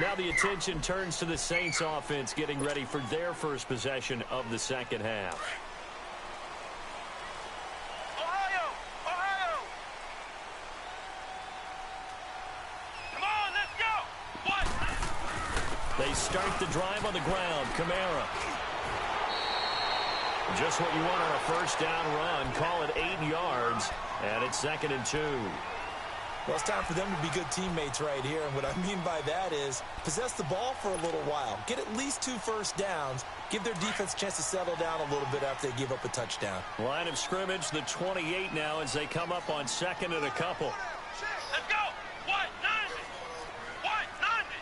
Now the attention turns to the Saints offense getting ready for their first possession of the second half. They start the drive on the ground. Kamara. Just what you want on a first down run. Call it 8 yards. And it's 2nd and 2. Well, it's time for them to be good teammates right here. And what I mean by that is possess the ball for a little while. Get at least 2 first downs. Give their defense a chance to settle down a little bit after they give up a touchdown. Line of scrimmage, the 28 now as they come up on 2nd and a couple. Let's go. What? 90. What? 90.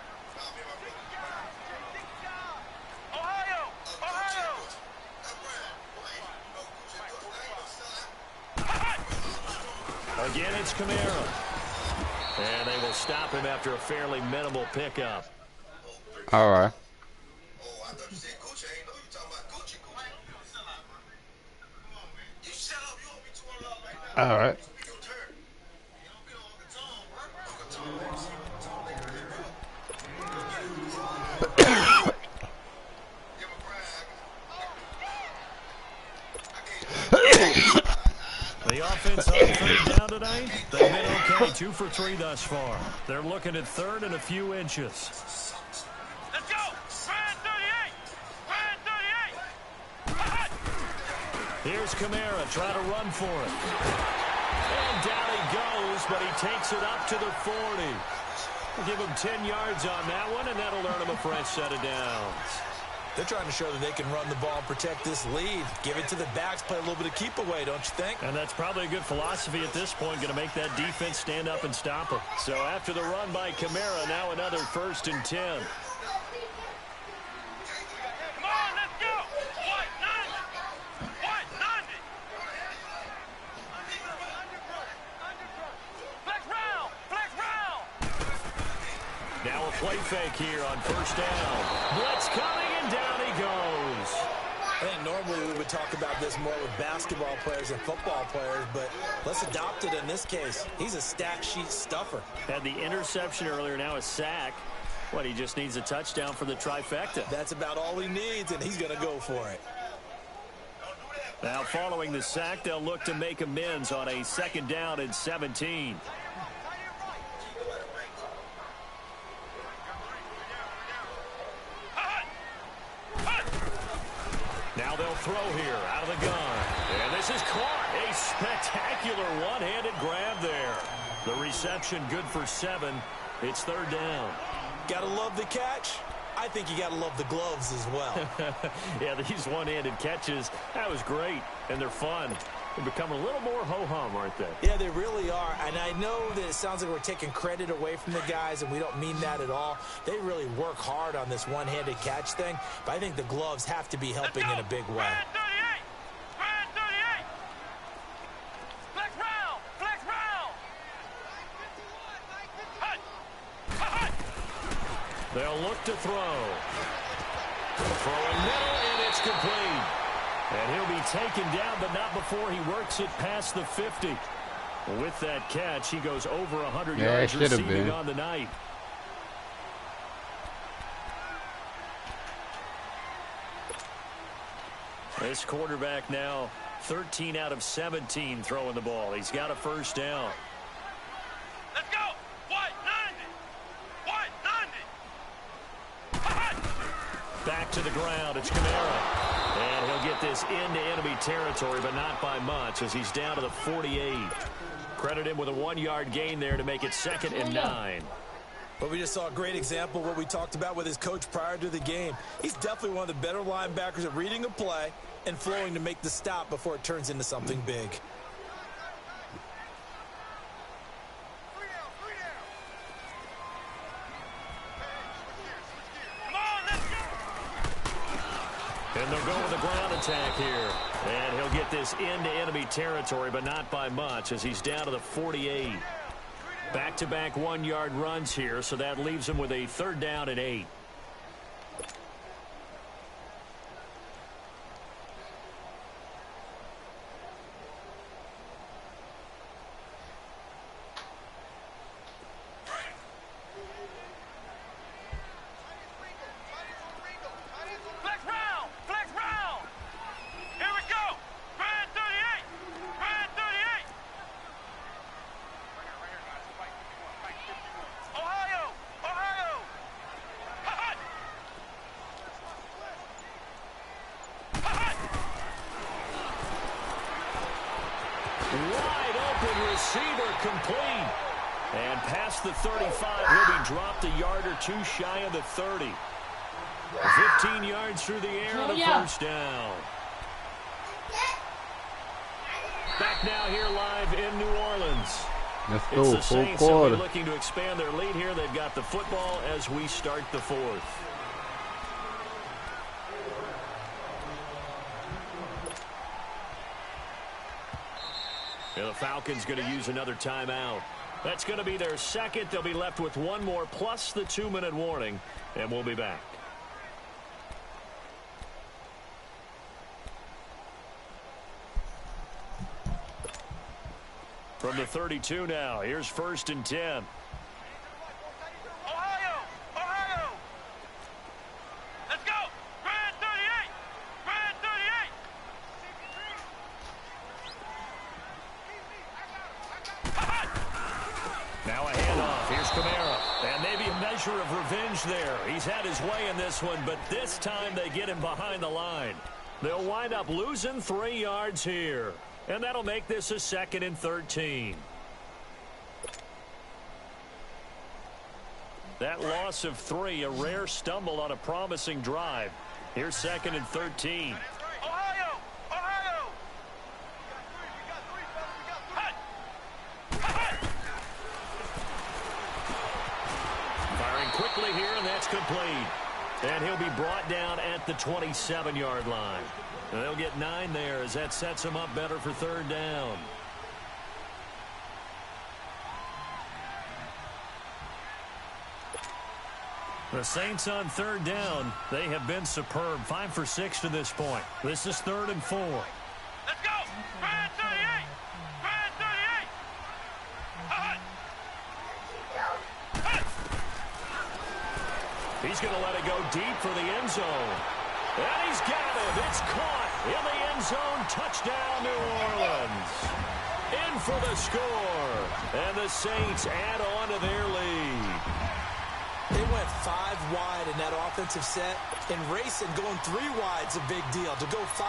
Ohio. Again, it's Kamara. And they will stop him after a fairly minimal pickup. All right. All right. They've been okay, 2 for 3 thus far. They're looking at third and a few inches. Let's go! Red 38! Red 38! Here's Kamara trying to run for it. And down he goes, but he takes it up to the 40. We'll give him 10 yards on that one, and that'll earn him a fresh set of downs. They're trying to show that they can run the ball and protect this lead. Give it to the backs, play a little bit of keep away, don't you think? And that's probably a good philosophy at this point, going to make that defense stand up and stop them. So after the run by Kamara, now another 1st and 10. Come on, let's go! White 90! White 90! Flex round! Flex round! Now a play fake here on 1st down. Blitz coming, and down he goes. I think normally we would talk about this more with basketball players and football players, but let's adopt it in this case. He's a stat sheet stuffer. Had the interception earlier, now a sack. What, he just needs a touchdown for the trifecta. That's about all he needs, and he's going to go for it. Now following the sack, they'll look to make amends on a 2nd down and 17. Now they'll throw here out of the gun. And this is caught. A spectacular one-handed grab there. The reception good for 7. It's 3rd down. Gotta love the catch. I think you gotta love the gloves as well. Yeah, these one-handed catches, that was great. And they're fun. They become a little more ho-hum, aren't they? Yeah, they really are. And I know that it sounds like we're taking credit away from the guys, and we don't mean that at all. They really work hard on this one-handed catch thing, but I think the gloves have to be helping in a big way. Red 38! Red 38! Flex round! Flex round! Hut! Hut! They'll look to throw. Throwing middle, and it's complete. And he'll be taken down, but not before he works it past the 50. With that catch, he goes over 100 yards receiving on the night. This quarterback now 13 out of 17 throwing the ball. He's got a 1st down. Let's go! White 90! White 90! Back to the ground. It's Kamara. And he'll get this into enemy territory, but not by much, as he's down to the 48. Credit him with a 1-yard gain there to make it 2nd and 9. But we just saw a great example of what we talked about with his coach prior to the game. He's definitely one of the better linebackers at reading a play and flowing to make the stop before it turns into something big. And they'll go with a ground attack here. And he'll get this into enemy territory, but not by much, as he's down to the 48. Back-to-back 1-yard runs here, so that leaves him with a 3rd down and 8. Flex round! Flex round! Here we go! Red 38! Red 38! Ohio! Ohio! Hut! Hut! Wide open receiver complete. And past the 35, he'll be dropped a yard or 2 shy of the 30. 15 yards through the air on a 1st down. Back now here live in New Orleans. Let's It's go, the full Saints that'll quarter. be looking to expand their lead here. They've got the football as we start the 4th. And the Falcons going to use another timeout. That's going to be their 2nd. They'll be left with 1 more plus the 2-minute warning, and we'll be back. From the 32 now, here's 1st and 10. Ohio! Ohio! Let's go! Red 38! Red 38! measure of revenge there. He's had his way in this one, but this time they get him behind the line. They'll wind up losing 3 yards here, and that'll make this a 2nd and 13. That loss of 3, a rare stumble on a promising drive. Here's 2nd and 13. Ohio! Ohio! Firing quickly here, and that's complete. And he'll be brought down at the 27-yard line. And they'll get 9 there as that sets him up better for 3rd down. The Saints on 3rd down. They have been superb. 5 for 6 to this point. This is 3rd and 4. Let's go! Brad 38! Brad 38! Hut! Hut! He's going to let it go deep for the end zone. And he's got it. It's caught in the end zone. Touchdown, New Orleans. In for the score. And the Saints add on to their lead. They went 5 wide in that offensive set. And racing, going 3 wide's a big deal. To go 5,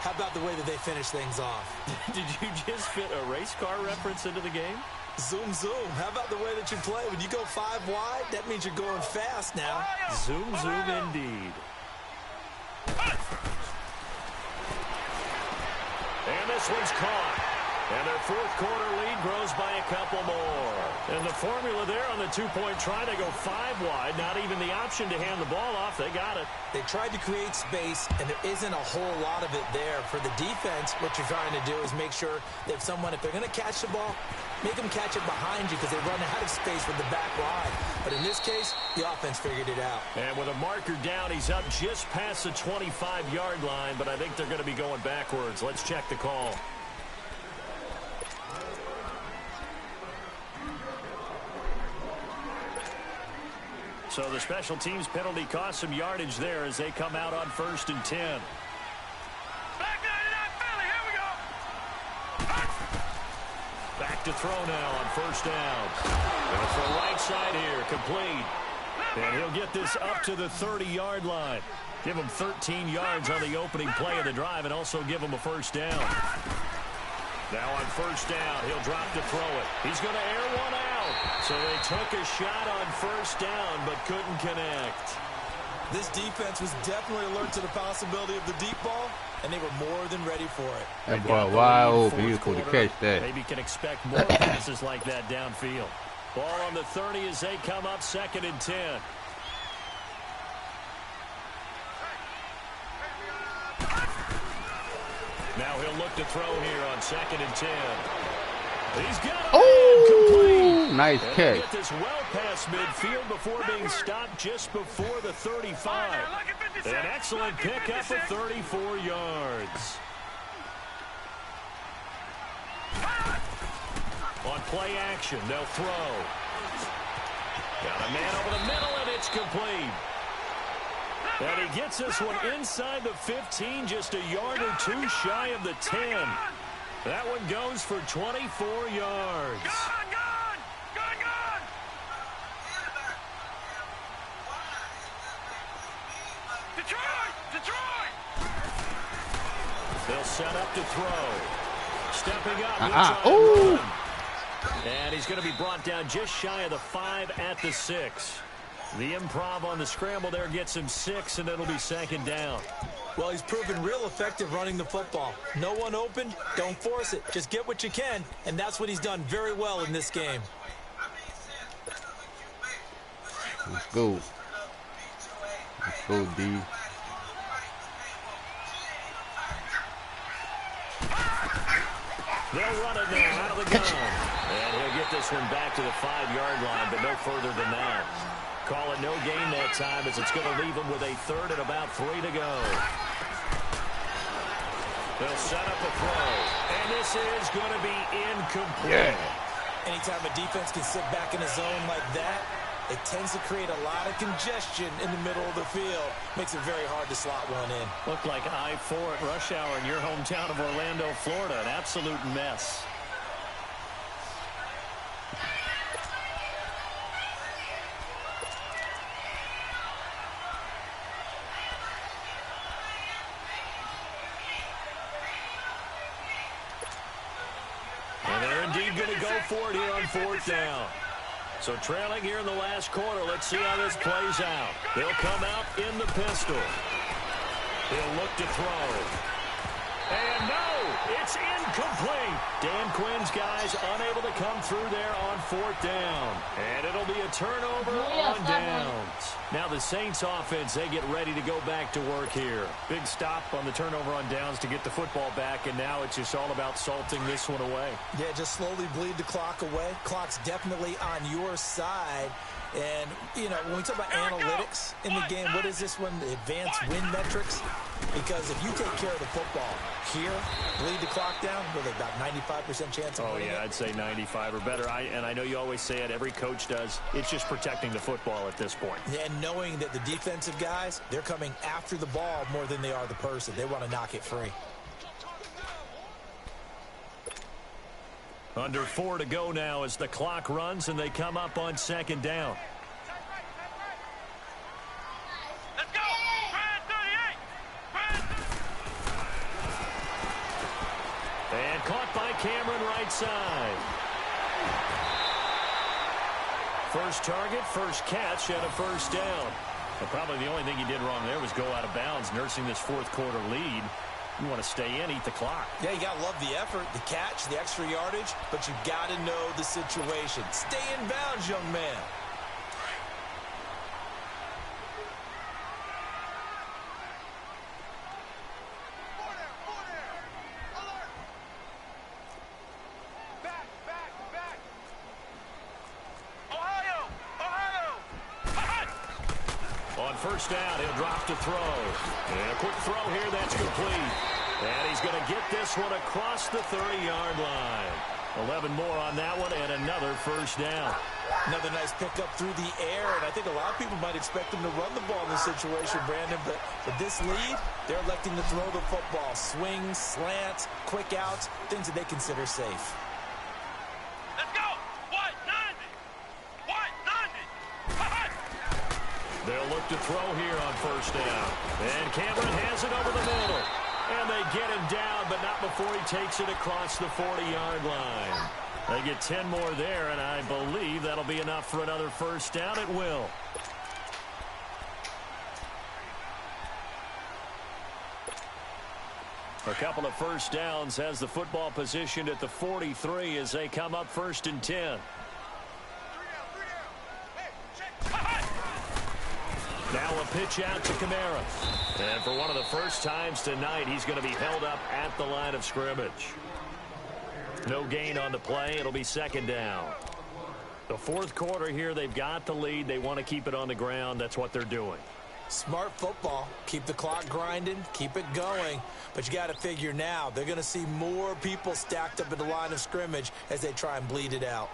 how about the way that they finish things off? Did you just fit a race car reference into the game? Zoom, zoom. How about the way that you play? When you go 5 wide, that means you're going fast now. Zoom, zoom indeed. And this one's caught. And their 4th quarter lead grows by a couple more. And the formula there on the 2-point try, they go 5 wide. Not even the option to hand the ball off. They got it. They tried to create space, and there isn't a whole lot of it there. For the defense, what you're trying to do is make sure that if they're going to catch the ball, make them catch it behind you because they run out of space with the back line. But in this case, the offense figured it out. And with a marker down, he's up just past the 25-yard line, but I think they're going to be going backwards. Let's check the call. So the special teams penalty cost some yardage there as they come out on 1st and 10. Back 99 Philly, here we go! Back to throw now on 1st down. Going for the right side here, complete. And he'll get this up to the 30-yard line. Give him 13 yards on the opening play of the drive and also give him a 1st down. Now on 1st down, he'll drop to throw it. He's going to air one out. So they took a shot on 1st down, but couldn't connect. This defense was definitely alert to the possibility of the deep ball, and they were more than ready for it. That boy wide open. He was going to catch that. Maybe can expect more passes like that downfield. Ball on the 30 as they come up 2nd and 10. Now he'll look to throw here on 2nd and 10. He's got it. Oh, nice catch. Get this well past midfield before being stopped just before the 35. An excellent pickup of 34 yards. On play action, they'll throw. Got a man over the middle, and it's complete. And he gets this one inside the 15, just a yard or 2 shy of the 10. That one goes for 24 yards. Gone, gone! Gone, gone! Detroit! Detroit! They'll set up to throw. Stepping up. He'll try to run. And he's going to be brought down just shy of the 5 at the 6. The improv on the scramble there gets him 6, and it'll be 2nd down. Well, he's proven real effective running the football. No one open, don't force it. Just get what you can, and that's what he's done very well in this game. Let's go. Let's go, D. They'll run it now out of the gun. And he'll get this one back to the 5-yard line, but no further than that. Call it no gain that time as it's going to leave him with a 3rd and about 3 to go. They'll set up a throw. And this is going to be incomplete. Yeah. Anytime a defense can sit back in a zone like that, it tends to create a lot of congestion in the middle of the field. Makes it very hard to slot one in. Looked like I-4 at rush hour in your hometown of Orlando, Florida. An absolute mess. going to go for it here on 4th down. So trailing here in the last quarter. Let's see how this plays out. They'll come out in the pistol. He'll look to throw. And no, it's incomplete. Dan Quinn's guys unable to come through there on 4th down. And it'll be a turnover on downs. Now the Saints offense, they get ready to go back to work here. Big stop on the turnover on downs to get the football back, and now it's just all about salting this one away. Yeah, just slowly bleed the clock away. Clock's definitely on your side. And, you know, when we talk about analytics in the game, what is this one? The advanced win metrics? Because if you take care of the football here, bleed the clock down, with about 95% chance of winning it. I'd say 95 or better. And I know you always say it, every coach does. It's just protecting the football at this point. And knowing that the defensive guys, they're coming after the ball more than they are the person. They want to knock it free. Under 4 to go now as the clock runs and they come up on 2nd down. Let's go! Brand 38! And caught by Cameron right side. First target, first catch, and a 1st down. But probably the only thing he did wrong there was go out of bounds, nursing this 4th quarter lead. You want to stay in, eat the clock. Yeah, you got to love the effort, the catch, the extra yardage, but you got to know the situation. Stay in bounds, young man. On 1st down, he'll drop to throw. And a quick throw here, that's complete. And he's going to get this one across the 30-yard line. 11 more on that one, and another 1st down. Another nice pickup through the air, and I think a lot of people might expect him to run the ball in this situation, Brandon, but with this lead, they're electing to throw the football. Swings, slants, quick outs, things that they consider safe. Let's go! White 90! White 90! They'll look to throw here on 1st down. And Cameron has it over the middle. And they get him down, but not before he takes it across the 40-yard line. They get 10 more there, and I believe that'll be enough for another 1st down. It will. A couple of 1st downs has the football positioned at the 43 as they come up 1st and 10. Now a pitch out to Kamara. And for one of the first times tonight, he's going to be held up at the line of scrimmage. No gain on the play. It'll be 2nd down. The 4th quarter here, they've got the lead. They want to keep it on the ground. That's what they're doing. Smart football. Keep the clock grinding. Keep it going. But you got to figure now, they're going to see more people stacked up at the line of scrimmage as they try and bleed it out.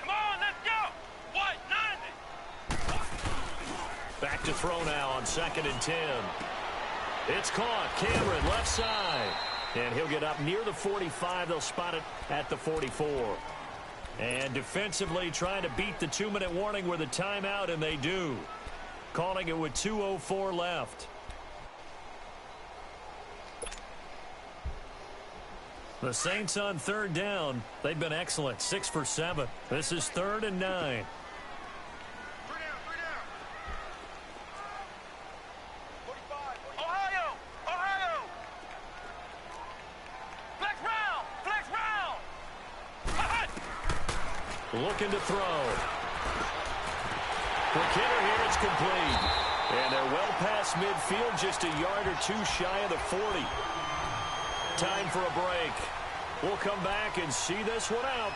Come on, let's go! White 90! Back to throw now on 2nd and 10. It's caught. Cameron left side. And he'll get up near the 45. They'll spot it at the 44. And defensively trying to beat the 2-minute warning with a timeout, and they do. Calling it with 2:04 left. The Saints on 3rd down. They've been excellent. 6 for 7. This is 3rd and 9. Looking to throw. Quick hitter here, it's complete. And they're well past midfield, just a yard or two shy of the 40. Time for a break. We'll come back and see this one out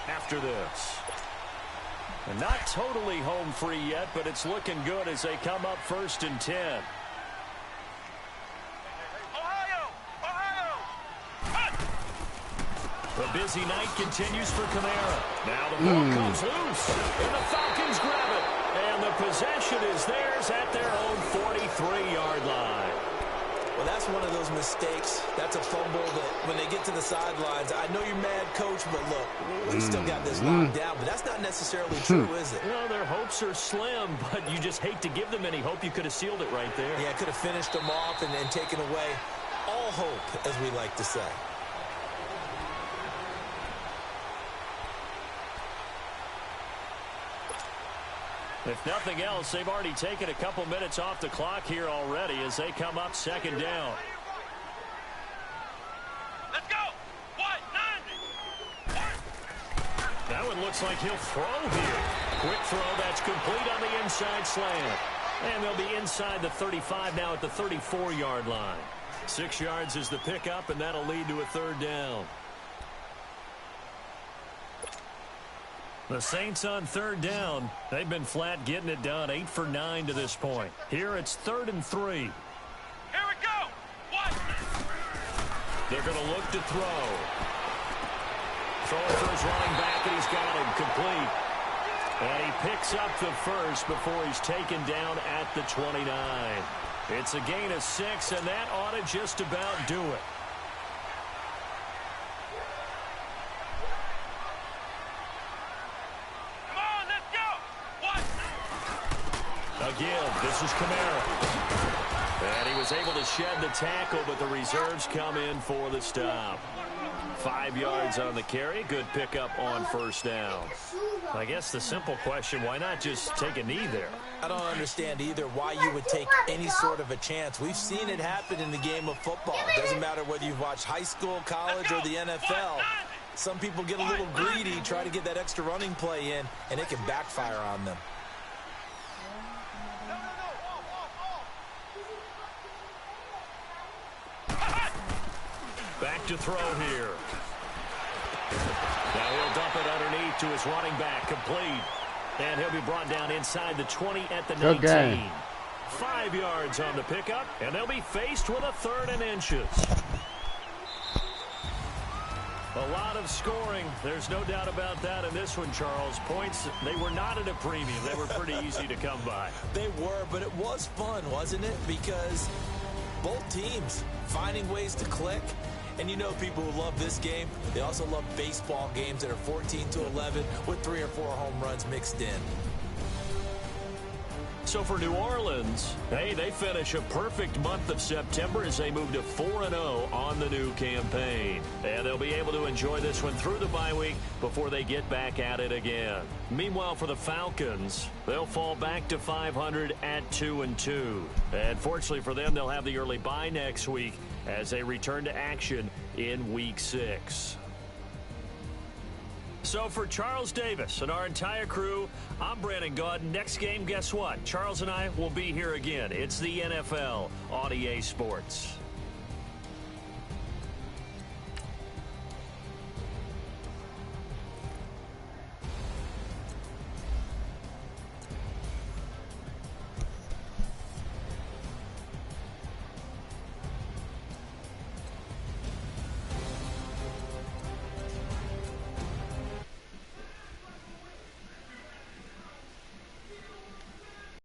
after this. And not totally home free yet, but it's looking good as they come up 1st and 10. The busy night continues for Kamara. Now the ball comes loose, and the Falcons grab it. And the possession is theirs at their own 43-yard line. Well, that's one of those mistakes. That's a fumble that when they get to the sidelines, I know you're mad, Coach, but look, we still got this locked down. But that's not necessarily true, is it? Well, their hopes are slim, but you just hate to give them any hope. You could have sealed it right there. Yeah, could have finished them off and taken away all hope, as we like to say. If nothing else, they've already taken a couple minutes off the clock here already as they come up second down. Let's go. 190. That one looks like he'll throw here. Quick throw, that's complete on the inside slant. And they'll be inside the 35 now at the 34-yard line. 6 yards is the pickup, and that'll lead to a third down. The Saints on third down. They've been flat getting it done, 8 for 9 to this point. Here it's 3rd and 3. Here we go. What? They're going to look to throw. Throwing for his running back, and he's got him complete. And he picks up the first before he's taken down at the 29. It's a gain of 6, and that ought to just about do it. Come on, let's go. What? Again, this is Kamara. And he was able to shed the tackle, but the reserves come in for the stop. 5 yards on the carry. Good pickup on first down. I guess the simple question, why not just take a knee there? I don't understand either why you would take any sort of a chance. We've seen it happen in the game of football. It doesn't matter whether you've watched high school, college, or the NFL. Some people get a little greedy, try to get that extra running play in, and it can backfire on them. Back to throw here. Now he'll dump it underneath to his running back, complete. And he'll be brought down inside the 20 at the 19. Okay. 5 yards on the pickup, and they'll be faced with a 3rd and inches. A lot of scoring. There's no doubt about that in this one, Charles. Points, they were not at a premium. They were pretty easy to come by. They were, but it was fun, wasn't it? Because both teams finding ways to click. And you know people who love this game, they also love baseball games that are 14-11 with 3 or 4 home runs mixed in. So for New Orleans, hey, they finish a perfect month of September as they move to 4-0 on the new campaign. And they'll be able to enjoy this one through the bye week before they get back at it again. Meanwhile, for the Falcons, they'll fall back to 500 at 2-2. And fortunately for them, they'll have the early bye next week as they return to action in Week 6. So for Charles Davis and our entire crew, I'm Brandon Gaud. Next game, guess what? Charles and I will be here again. It's the NFL on EA Sports.